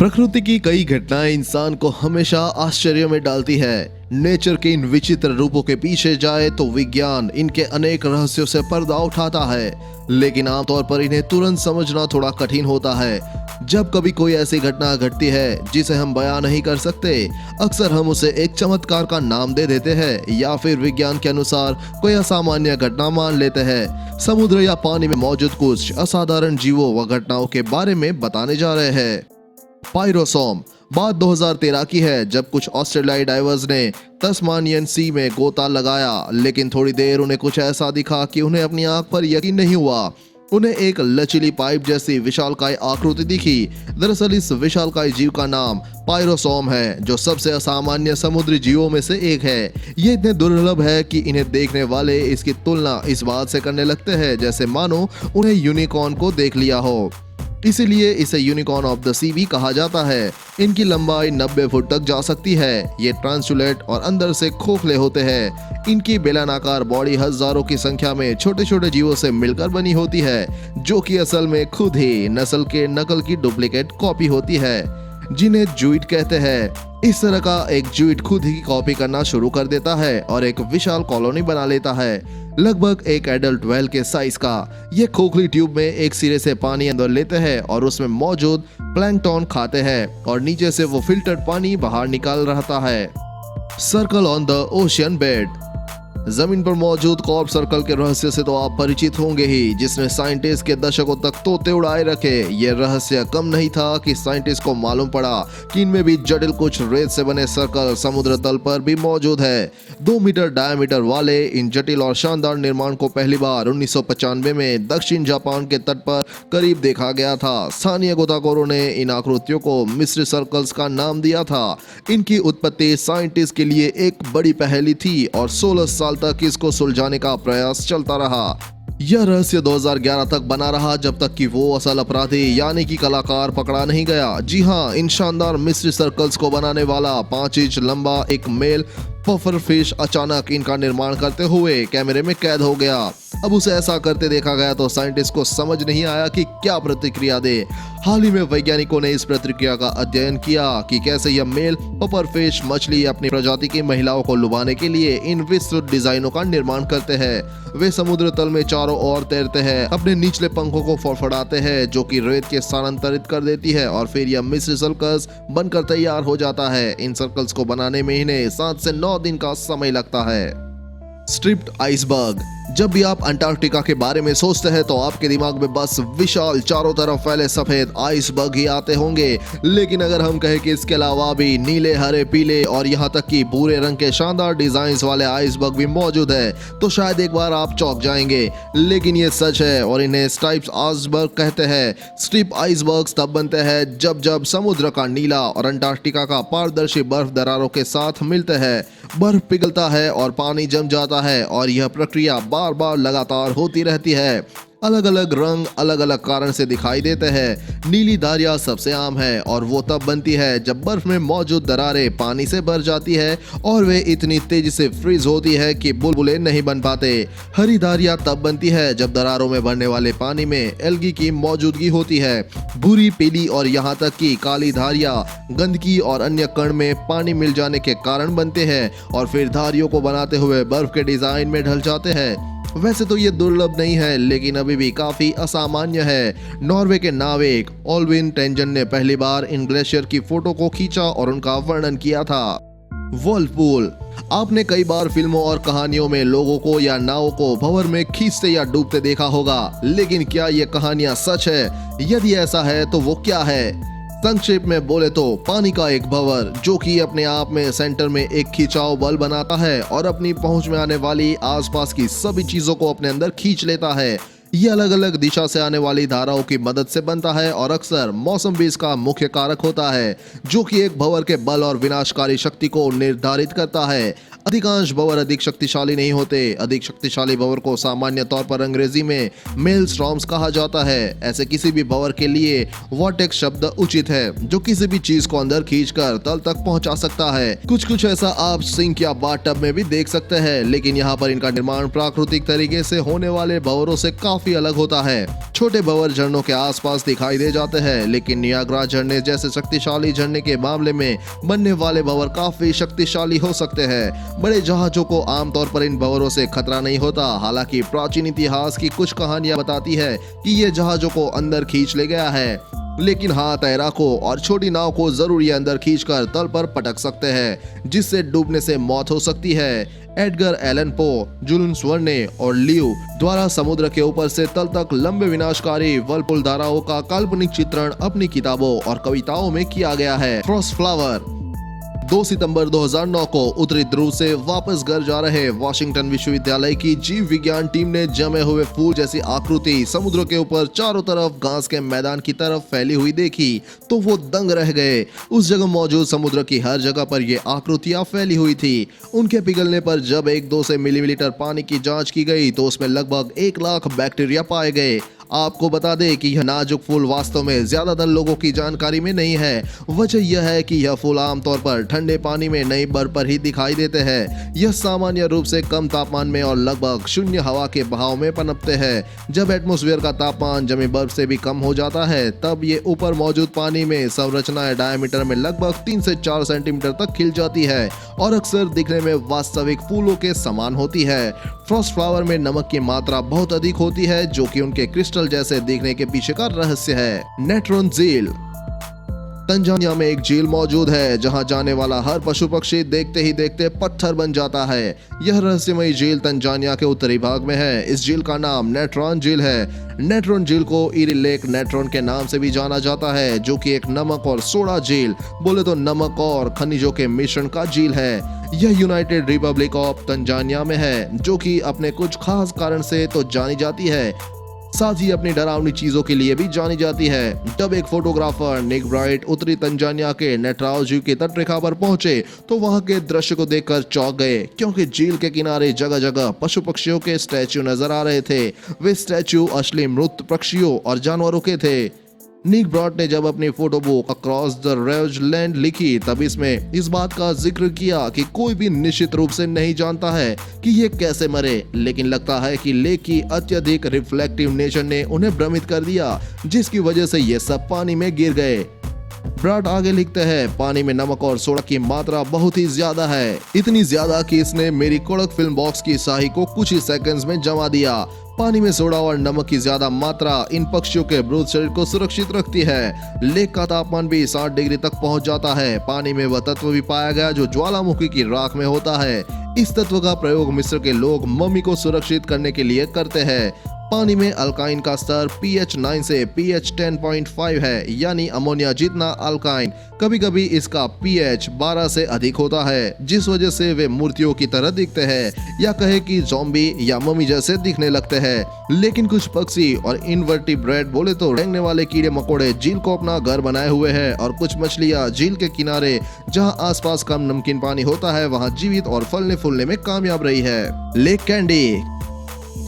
प्रकृति की कई घटनाएं इंसान को हमेशा आश्चर्य में डालती है। नेचर के इन विचित्र रूपों के पीछे जाए तो विज्ञान इनके अनेक रहस्यों से पर्दा उठाता है, लेकिन आमतौर पर इन्हें तुरंत समझना थोड़ा कठिन होता है। जब कभी कोई ऐसी घटना घटती है जिसे हम बयां नहीं कर सकते, अक्सर हम उसे एक चमत्कार का नाम दे देते हैं या फिर विज्ञान के अनुसार कोई असामान्य घटना मान लेते हैं। समुद्र या पानी में मौजूद कुछ असाधारण जीवों व घटनाओं के बारे में बताने जा रहे हैं। पायरोसोम बात 2013 की है, जब कुछ ऑस्ट्रेलियाई डाइवर्स ने तस्मानियन सी में गोता लगाया, लेकिन थोड़ी देर उन्हें कुछ ऐसा दिखा कि उन्हें अपनी आंख पर यकीन नहीं हुआ। उन्हें एक लचीली पाइप जैसी विशालकाय आकृति दिखी। दरअसल इस विशालकाय जीव का नाम पायरोसोम है, जो सबसे असामान्य समुद्री जीवों में से एक है। ये इतने दुर्लभ है कि इन्हें देखने वाले इसकी तुलना इस बात से करने लगते हैं जैसे मानो उन्हें यूनिकॉर्न को देख लिया हो। इसीलिए इसे यूनिकॉर्न ऑफ द सी भी कहा जाता है। इनकी लंबाई 90 फुट तक जा सकती है। ये ट्रांसलूसेंट और अंदर से खोखले होते हैं। इनकी बेलनाकार बॉडी हजारों की संख्या में छोटे छोटे जीवों से मिलकर बनी होती है, जो कि असल में खुद ही नस्ल के नकल की डुप्लीकेट कॉपी होती है, जिन्हें जूइट कहते हैं। इस तरह का एक जूइट खुद ही कॉपी करना शुरू कर देता है और एक विशाल कॉलोनी बना लेता है, लगभग एक एडल्ट व्हेल के साइज का। ये खोखली ट्यूब में एक सिरे से पानी अंदर लेते हैं और उसमें मौजूद प्लैंकटन खाते हैं और नीचे से वो फिल्टर्ड पानी बाहर निकाल रहता है। Circle on the ocean bed. जमीन पर मौजूद कॉर्प सर्कल के रहस्य से तो आप परिचित होंगे ही, जिसने साइंटिस्ट के दशकों तक तोते उड़ाए रखे। ये रहस्य कम नहीं था कि साइंटिस्ट को मालूम पड़ा कि इनमें भी जटिल कुछ रेत से बने सर्कल समुद्र तल पर भी मौजूद है। 2 मीटर डायमीटर वाले इन जटिल और शानदार निर्माण को पहली बार 1995 में दक्षिण जापान के तट पर करीब देखा गया था। स्थानीय गोताखोरों ने इन आकृतियों को मिस्ट्री सर्कल्स का नाम दिया था। इनकी उत्पत्ति साइंटिस्ट के लिए एक बड़ी पहेली थी और 16 साल तक इसको सुलझाने का प्रयास चलता रहा। यह रहस्य 2011 तक बना रहा, जब तक कि वो असल अपराधी यानी कि कलाकार पकड़ा नहीं गया। जी हाँ, इन शानदार मिस्ट्री सर्कल्स को बनाने वाला 5 इंच लंबा एक मेल पफर फिश अचानक इनका निर्माण करते हुए कैमरे में कैद हो गया। अब उसे ऐसा करते देखा गया तो साइंटिस्ट को समझ नहीं आया कि क्या प्रतिक्रिया दे। हाल ही में वैज्ञानिकों ने इस प्रतिक्रिया का अध्ययन किया कि कैसे यह मेल पफर फिश मछली अपनी प्रजाति की महिलाओं को लुभाने के लिए इन विस्तृत डिजाइनों का निर्माण करते हैं। वे समुद्र तल में चारों ओर तैरते हैं, अपने निचले पंखों को फड़फड़ाते हैं, जो कि रेत के स्थानांतरित कर देती है, और फिर यह मिस्ट्री सर्कल्स बनकर तैयार हो जाता है। इन सर्कल्स को बनाने में इन्हें 7 से 9 दिन का समय लगता है। Stripped iceberg. जब भी आप अंटार्कटिका के बारे में सोचते हैं तो आपके दिमाग में बस विशाल चारों तरफ फैले सफेद आइसबर्ग ही आते होंगे, लेकिन अगर हम कहें कि इसके अलावा भी नीले, हरे, पीले और यहाँ तक कि भूरे रंग के शानदार डिजाइन्स वाले आइसबर्ग भी मौजूद है तो शायद एक बार आप चौंक जाएंगे। लेकिन ये सच है और इन्हें स्ट्रिप्ड आइसबर्ग कहते हैं। स्ट्रिप आइसबर्ग तब बनते हैं जब समुद्र का नीला और अंटार्कटिका का पारदर्शी बर्फ दरारों के साथ मिलते हैं। बर्फ पिघलता है और पानी जम जाता है और यह प्रक्रिया बार बार लगातार होती रहती है। अलग अलग रंग अलग अलग कारण से दिखाई देते हैं। नीली धारियां सबसे आम है और वो तब बनती है जब बर्फ में मौजूद दरारें पानी से भर जाती है और वे इतनी तेजी से फ्रीज होती है कि बुलबुले नहीं बन पाते। हरी धारियां तब बनती है जब दरारों में भरने वाले पानी में एल्गी की मौजूदगी होती है। भूरी, पीली और यहाँ तक कि काली धारियां गंदगी और अन्य कण में पानी मिल जाने के कारण बनते हैं और फिर धारियों को बनाते हुए बर्फ के डिजाइन में ढल जाते हैं। वैसे तो ये दुर्लभ नहीं है, लेकिन अभी भी काफी असामान्य है। नॉर्वे के नाविक ओलविन टेंजन ने पहली बार इन ग्लेशियर की फोटो को खींचा और उनका वर्णन किया था। व्हर्लपूल। आपने कई बार फिल्मों और कहानियों में लोगों को या नावों को भंवर में खींचते या डूबते देखा होगा, लेकिन क्या ये कहानियां सच है? यदि ऐसा है तो वो क्या है? संक्षेप में बोले तो पानी का एक भंवर जो कि अपने आप में सेंटर में एक खिंचाव बल बनाता है और अपनी पहुंच में आने वाली आसपास की सभी चीजों को अपने अंदर खींच लेता है। ये अलग अलग दिशा से आने वाली धाराओं की मदद से बनता है और अक्सर मौसम भी इसका मुख्य कारक होता है, जो कि एक भंवर के बल और विनाशकारी शक्ति को निर्धारित करता है। अधिकांश भंवर अधिक शक्तिशाली नहीं होते। अधिक शक्तिशाली भंवर को सामान्य तौर पर अंग्रेजी में मेलस्टॉर्म्स कहा जाता है। ऐसे किसी भी भंवर के लिए वॉर्टेक्स शब्द उचित है, जो किसी भी चीज को अंदर खींचकर तल तक पहुंचा सकता है। कुछ ऐसा आप सिंक या बाथटब में भी देख सकते हैं, लेकिन यहाँ पर इनका निर्माण प्राकृतिक तरीके से होने वाले भंवरों से काफी अलग होता है। छोटे भंवर झरनों के आसपास दिखाई दे जाते हैं, लेकिन नियाग्रा झरने जैसे शक्तिशाली झरने के मामले में बनने वाले भंवर काफी शक्तिशाली हो सकते हैं। बड़े जहाजों को आमतौर पर इन भंवरों से खतरा नहीं होता। हालांकि प्राचीन इतिहास की कुछ कहानियां बताती है कि ये जहाजों को अंदर खींच ले गया है, लेकिन हाँ, तैराकों और छोटी नाव को जरूर ये अंदर खींचकर तल पर पटक सकते हैं, जिससे डूबने से मौत हो सकती है। Edgar Allan Poe, Joule's Verne और लियो द्वारा समुद्र के ऊपर से तल तक लंबे विनाशकारी व्हर्लपूल धाराओं का काल्पनिक चित्रण अपनी किताबों और कविताओं में किया गया है। फ्रॉस्ट फ्लावर 2 सितंबर 2009 को उत्तरी ध्रुव से वापस घर जा रहे वॉशिंगटन विश्वविद्यालय की जीव विज्ञान टीम ने जमे हुए फूल जैसी आकृति समुद्र के ऊपर चारों तरफ घास के मैदान की तरफ फैली हुई देखी तो वो दंग रह गए। उस जगह मौजूद समुद्र की हर जगह पर ये आकृतियां फैली हुई थी। उनके पिघलने पर जब 1-2 से मिलीलीटर पानी की जांच की गई तो उसमें लगभग 1 लाख बैक्टीरिया पाए गए। आपको बता दें कि यह नाजुक फूल वास्तव में ज्यादातर लोगों की जानकारी में नहीं है। वजह यह है कि यह फूल आमतौर पर ठंडे पानी में नई बर्फ पर ही दिखाई देते हैं। यह सामान्य रूप से कम तापमान में और लगभग शून्य हवा के बहाव में पनपते हैं। जब एटमॉस्फेयर का तापमान जमी बर्फ से भी कम हो जाता है, तब ये ऊपर मौजूद पानी में संरचनाएं डायमीटर में लगभग 3 से 4 सेंटीमीटर तक खिल जाती है और अक्सर दिखने में वास्तविक फूलों के समान होती है। फ्रॉस्ट फ्लावर में नमक की मात्रा बहुत अधिक होती है, जो कि उनके क्रिस्टल जैसे दिखने के पीछे का रहस्य है। नेट्रॉन झील तंजानिया में एक झील मौजूद है जहां जाने वाला हर पशु पक्षी देखते ही देखते पत्थर बन जाता है। यह रहस्यमयी झील तंजानिया के उत्तरी भाग में है। इस झील का नाम नेट्रॉन झील है। नेट्रॉन झील को इरी लेक नेट्रॉन के नाम से भी जाना जाता है, जो कि एक नमक और सोडा झील, बोले तो नमक और खनिजों के मिश्रण का झील है। यह यूनाइटेड रिपब्लिक ऑफ तंजानिया में है, जो कि अपने कुछ खास कारण से तो जानी जाती है, साथ ही अपनी डरावनी चीजों के लिए भी जानी जाती है। जब एक फोटोग्राफर निक ब्राइट उत्तरी तंजानिया के नेट्राओ झील की तटरेखा पर पहुंचे तो वहां के दृश्य को देखकर चौंक गए, क्योंकि झील के किनारे जगह जगह पशु पक्षियों के स्टैच्यू नजर आ रहे थे। वे स्टैच्यू असली मृत पक्षियों और जानवरों के थे। निक ब्रॉट ने जब अपनी photo book across the rage land लिखी, तब इसमें इस बात का जिक्र किया कि कोई भी निश्चित रूप से नहीं जानता है कि ये कैसे मरे, लेकिन लगता है कि लेक की अत्यधिक रिफ्लेक्टिव नेचर ने उन्हें भ्रमित कर दिया, जिसकी वजह से ये सब पानी में गिर गए। ब्राट आगे लिखते हैं, पानी में नमक और सोडा की मात्रा बहुत ही ज्यादा है, इतनी ज्यादा कि इसने मेरी कोडक फिल्म बॉक्स की स्याही को कुछ ही सेकंड्स में जमा दिया। पानी में सोडा और नमक की ज्यादा मात्रा इन पक्षियों के मृत शरीर को सुरक्षित रखती है। लेक का तापमान भी 60 डिग्री तक पहुंच जाता है। पानी में वह तत्व भी पाया गया जो ज्वालामुखी की राख में होता है। इस तत्व का प्रयोग मिस्र के लोग मम्मी को सुरक्षित करने के लिए करते हैं। पानी में अल्काइन का स्तर pH 9 से pH 10.5 है, यानी अमोनिया जितना अल्काइन। कभी कभी इसका pH 12 से अधिक होता है, जिस वजह से वे मूर्तियों की तरह दिखते हैं, या कहे कि ज़ॉम्बी या मम्मी जैसे दिखने लगते हैं। लेकिन कुछ पक्षी और इनवर्टिब्रेट, बोले तो रेंगने वाले कीड़े मकोड़े, झील को अपना घर बनाए हुए हैं, और कुछ मछलियां झील के किनारे जहां आसपास कम नमकीन पानी होता है वहां जीवित और फलने फूलने में कामयाब रही है। लेक कैंडी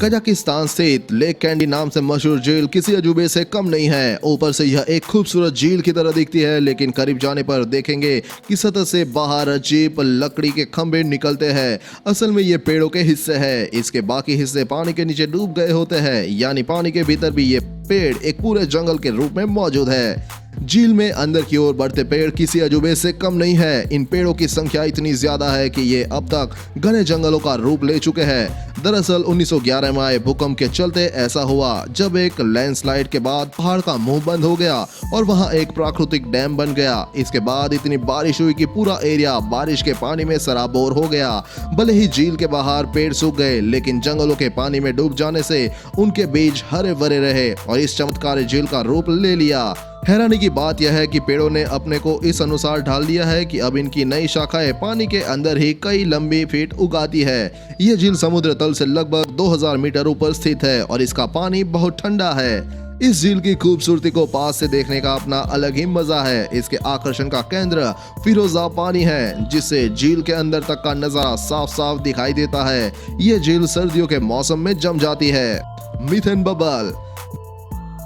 कजाकिस्तान स्थित लेक कैंडी नाम से मशहूर झील किसी अजूबे से कम नहीं है। ऊपर से यह एक खूबसूरत झील की तरह दिखती है, लेकिन करीब जाने पर देखेंगे कि सतह से बाहर अजीब लकड़ी के खंभे निकलते हैं। असल में ये पेड़ों के हिस्से हैं। इसके बाकी हिस्से पानी के नीचे डूब गए होते हैं, यानी पानी के भीतर भी ये पेड़ एक पूरे जंगल के रूप में मौजूद है। झील में अंदर की ओर बढ़ते पेड़ किसी अजूबे से कम नहीं है। इन पेड़ों की संख्या इतनी ज्यादा है कि ये अब तक घने जंगलों का रूप ले चुके हैं। दरअसल 1911 में आए भूकंप के चलते ऐसा हुआ, जब एक लैंडस्लाइड के बाद पहाड़ का मुंह बंद हो गया और वहां एक प्राकृतिक डैम बन गया। इसके बाद इतनी बारिश हुई कि पूरा एरिया बारिश के पानी में सराबोर हो गया। भले ही झील के बाहर पेड़ सूख गए, लेकिन जंगलों के पानी में डूब जाने से उनके बीज हरे भरे रहे और इस चमत्कारी झील का रूप ले लिया। हैरानी की बात यह है कि पेड़ों ने अपने को इस अनुसार ढाल दिया है कि अब इनकी नई शाखाएं पानी के अंदर ही कई लंबी फीट उगाती है। यह झील समुद्र तल से लगभग 2000 मीटर ऊपर स्थित है और इसका पानी बहुत ठंडा है। इस झील की खूबसूरती को पास से देखने का अपना अलग ही मजा है। इसके आकर्षण का केंद्र फिरोजा पानी है, जिससे झील के अंदर तक का नजारा साफ साफ दिखाई देता है। ये झील सर्दियों के मौसम में जम जाती है। Methane bubble.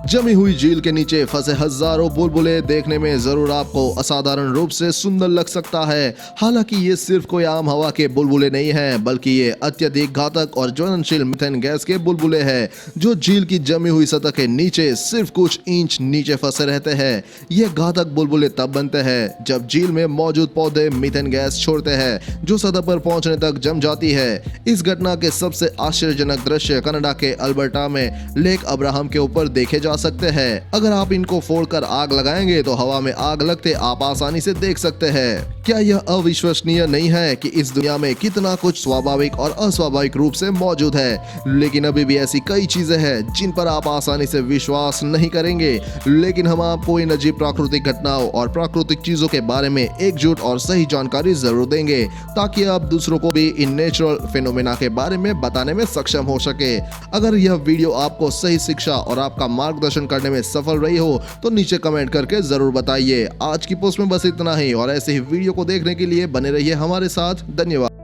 जमी हुई झील के नीचे फंसे हजारों बुलबुले देखने में जरूर आपको असाधारण रूप से सुंदर लग सकता है। हालांकि ये सिर्फ कोई आम हवा के बुलबुले नहीं हैं, बल्कि ये अत्यधिक घातक और ज्वलनशील मीथेन गैस के बुलबुले हैं, जो झील की जमी हुई सतह के नीचे सिर्फ कुछ इंच नीचे फंसे रहते हैं। ये घातक बुलबुले तब बनते हैं जब झील में मौजूद पौधे मीथेन गैस छोड़ते हैं, जो सतह पर पहुंचने तक जम जाती है। इस घटना के सबसे आश्चर्यजनक दृश्य कनाडा के अल्बर्टा में लेक अब्राहम के ऊपर देखे जा सकते हैं। अगर आप इनको फोड़कर आग लगाएंगे तो हवा में आग लगते आप आसानी से देख सकते हैं। क्या यह अविश्वसनीय नहीं है कि इस दुनिया में कितना कुछ स्वाभाविक और अस्वाभाविक रूप से मौजूद है, लेकिन अभी भी ऐसी कई चीजें हैं जिन पर आप आसानी से विश्वास नहीं करेंगे। लेकिन हम आपको इन अजीब प्राकृतिक घटनाओं और प्राकृतिक चीजों के बारे में एकजुट और सही जानकारी जरूर देंगे, ताकि आप दूसरों को भी इन नेचुरल फिनोमेना के बारे में बताने में सक्षम हो सके। अगर यह वीडियो आपको सही शिक्षा और आपका मार्गदर्शन करने में सफल रही हो तो नीचे कमेंट करके जरूर बताइए। आज की पोस्ट में बस इतना ही, और ऐसे ही वीडियो को देखने के लिए बने रहिए हमारे साथ। धन्यवाद।